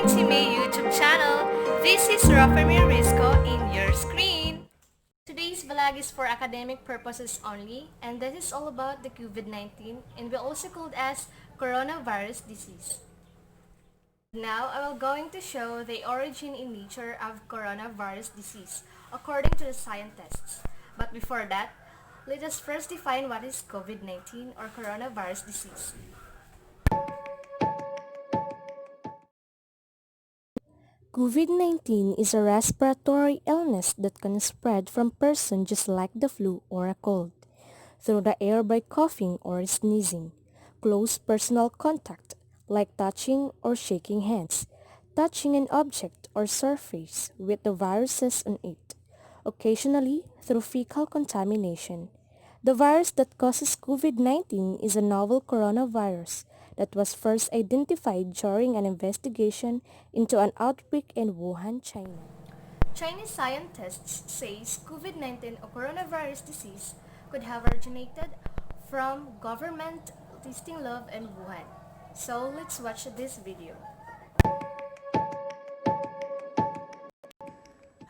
to my YouTube channel. This is Rafael Risco in your screen. Today's vlog is for academic purposes only, and this is all about the COVID-19, and we also called as coronavirus disease. Now, I will going to show the origin in nature of coronavirus disease according to the scientists. But before that, let us first define what is COVID-19 or coronavirus disease. COVID-19 is a respiratory illness that can spread from person just like the flu or a cold, through the air by coughing or sneezing, close personal contact like touching or shaking hands, touching an object or surface with the viruses on it, occasionally through fecal contamination. The virus that causes COVID-19 is a novel coronavirus that was first identified during an investigation into an outbreak in Wuhan, China. Chinese scientists say COVID-19 or coronavirus disease could have originated from government testing lab in Wuhan. So let's watch this video.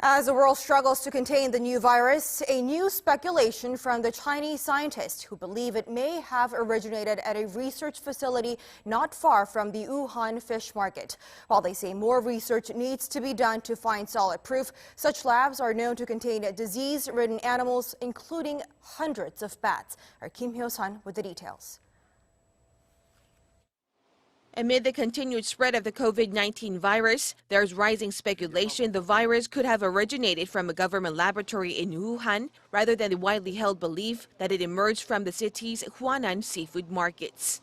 As the world struggles to contain the new virus, a new speculation from the Chinese scientists who believe it may have originated at a research facility not far from the Wuhan fish market. While they say more research needs to be done to find solid proof, such labs are known to contain disease-ridden animals, including hundreds of bats. Our Kim Hyo-sun with the details. Amid the continued spread of the COVID-19 virus, there's rising speculation the virus could have originated from a government laboratory in Wuhan rather than the widely held belief that it emerged from the city's Huanan seafood markets.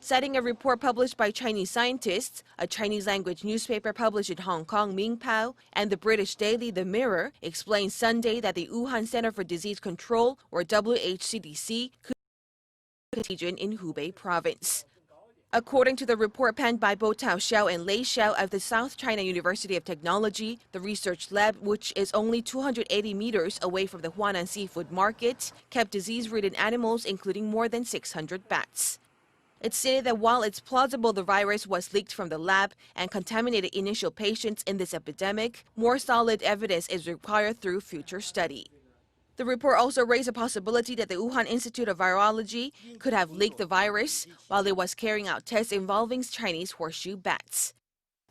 Citing a report published by Chinese scientists, a Chinese-language newspaper published in Hong Kong, Mingpao, and the British daily The Mirror explained Sunday that the Wuhan Center for Disease Control, or WHCDC, could be contagion in Hubei province. According to the report penned by Bo Tao Xiao and Lei Xiao of the South China University of Technology, the research lab, which is only 280 meters away from the Huanan seafood market, kept disease-ridden animals, including more than 600 bats. It stated that while it's plausible the virus was leaked from the lab and contaminated initial patients in this epidemic, more solid evidence is required through future study. The report also raised a possibility that the Wuhan Institute of Virology could have leaked the virus while it was carrying out tests involving Chinese horseshoe bats.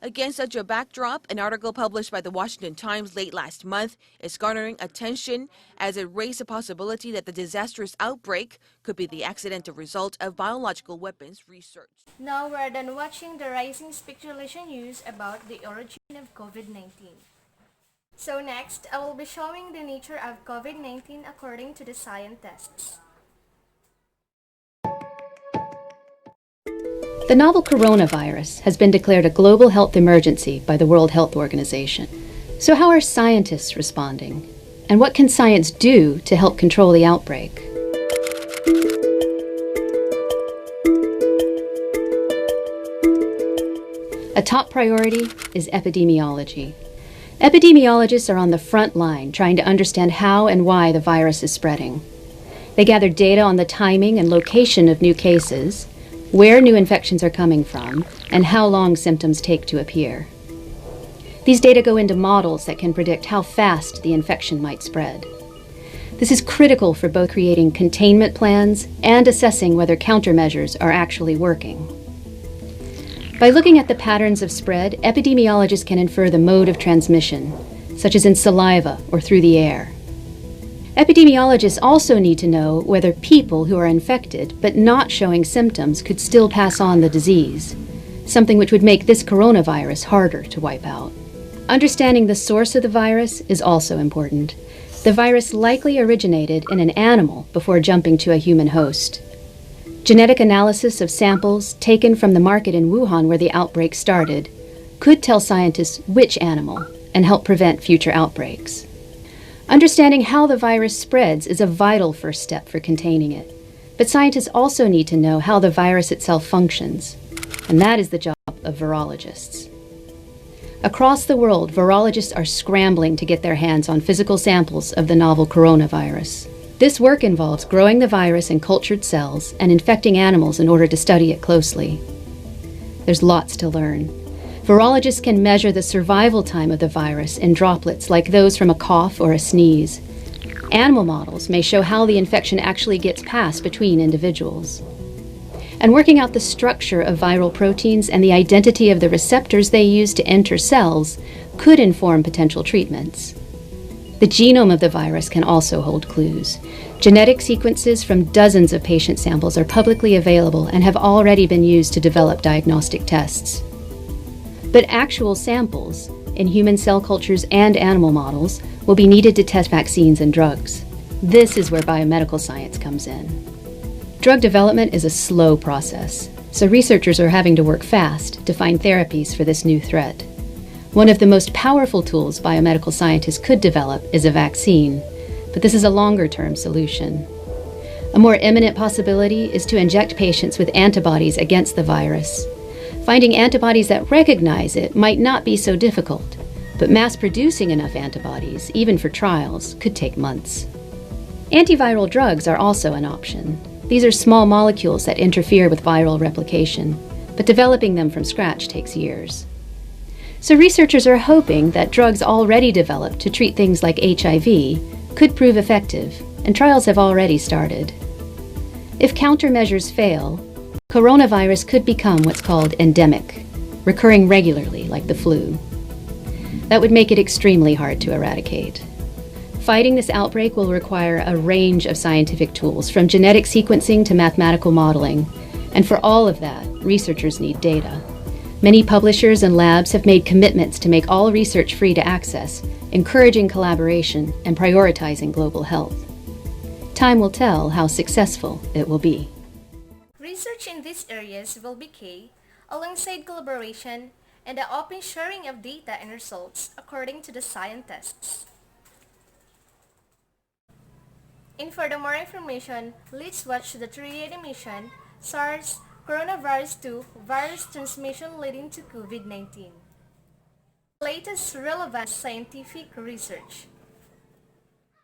Against such a backdrop, an article published by the Washington Times late last month is garnering attention as it raised a possibility that the disastrous outbreak could be the accidental result of biological weapons research. Now we're done watching the rising speculation news about the origin of COVID-19. So next, I will be showing the nature of COVID-19 according to the scientists. The novel coronavirus has been declared a global health emergency by the World Health Organization. So how are scientists responding? And what can science do to help control the outbreak? A top priority is epidemiology. Epidemiologists are on the front line trying to understand how and why the virus is spreading. They gather data on the timing and location of new cases, where new infections are coming from, and how long symptoms take to appear. These data go into models that can predict how fast the infection might spread. This is critical for both creating containment plans and assessing whether countermeasures are actually working. By looking at the patterns of spread, epidemiologists can infer the mode of transmission, such as in saliva or through the air. Epidemiologists also need to know whether people who are infected but not showing symptoms could still pass on the disease, something which would make this coronavirus harder to wipe out. Understanding the source of the virus is also important. The virus likely originated in an animal before jumping to a human host. Genetic analysis of samples taken from the market in Wuhan where the outbreak started could tell scientists which animal and help prevent future outbreaks. Understanding how the virus spreads is a vital first step for containing it. But scientists also need to know how the virus itself functions, and that is the job of virologists. Across the world, virologists are scrambling to get their hands on physical samples of the novel coronavirus. This work involves growing the virus in cultured cells and infecting animals in order to study it closely. There's lots to learn. Virologists can measure the survival time of the virus in droplets like those from a cough or a sneeze. Animal models may show how the infection actually gets passed between individuals. And working out the structure of viral proteins and the identity of the receptors they use to enter cells could inform potential treatments. The genome of the virus can also hold clues. Genetic sequences from dozens of patient samples are publicly available and have already been used to develop diagnostic tests. But actual samples in human cell cultures and animal models will be needed to test vaccines and drugs. This is where biomedical science comes in. Drug development is a slow process, so researchers are having to work fast to find therapies for this new threat. One of the most powerful tools biomedical scientists could develop is a vaccine, but this is a longer-term solution. A more imminent possibility is to inject patients with antibodies against the virus. Finding antibodies that recognize it might not be so difficult, but mass-producing enough antibodies, even for trials, could take months. Antiviral drugs are also an option. These are small molecules that interfere with viral replication, but developing them from scratch takes years. So researchers are hoping that drugs already developed to treat things like HIV could prove effective, and trials have already started. If countermeasures fail, coronavirus could become what's called endemic, recurring regularly like the flu. That would make it extremely hard to eradicate. Fighting this outbreak will require a range of scientific tools, from genetic sequencing to mathematical modeling, and for all of that, researchers need data. Many publishers and labs have made commitments to make all research free to access, encouraging collaboration and prioritizing global health. Time will tell how successful it will be. Research in these areas will be key, alongside collaboration and the open sharing of data and results according to the scientists. And for the more information, let's watch the 3 animation, SARS Coronavirus 2 Virus Transmission Leading to Covid-19. Latest relevant scientific research.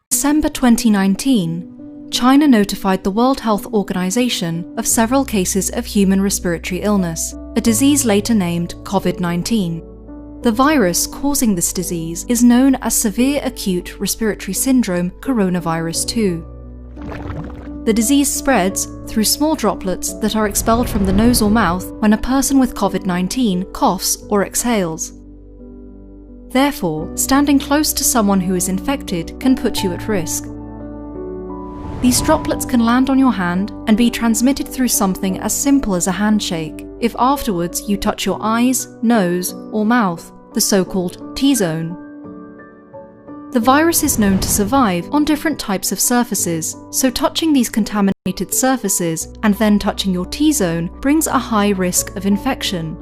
December 2019, China notified the World Health Organization of several cases of human respiratory illness, a disease later named Covid-19. The virus causing this disease is known as Severe Acute Respiratory Syndrome Coronavirus 2. The disease spreads through small droplets that are expelled from the nose or mouth when a person with Covid-19 coughs or exhales. Therefore, standing close to someone who is infected can put you at risk. These droplets can land on your hand and be transmitted through something as simple as a handshake, if afterwards you touch your eyes, nose, or mouth, the so-called T-zone. The virus is known to survive on different types of surfaces, so touching these contaminated surfaces and then touching your T-zone brings a high risk of infection.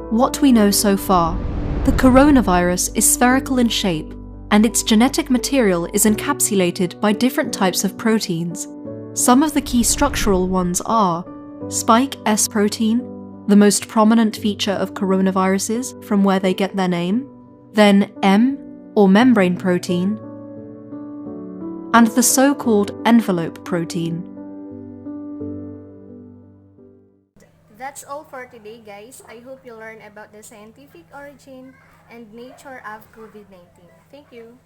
What we know so far: the coronavirus is spherical in shape, and its genetic material is encapsulated by different types of proteins. Some of the key structural ones are spike S protein, the most prominent feature of coronaviruses from where they get their name, then M, or membrane protein, and the so-called envelope protein. That's all for today, guys. I hope you learned about the scientific origin and nature of COVID-19. Thank you.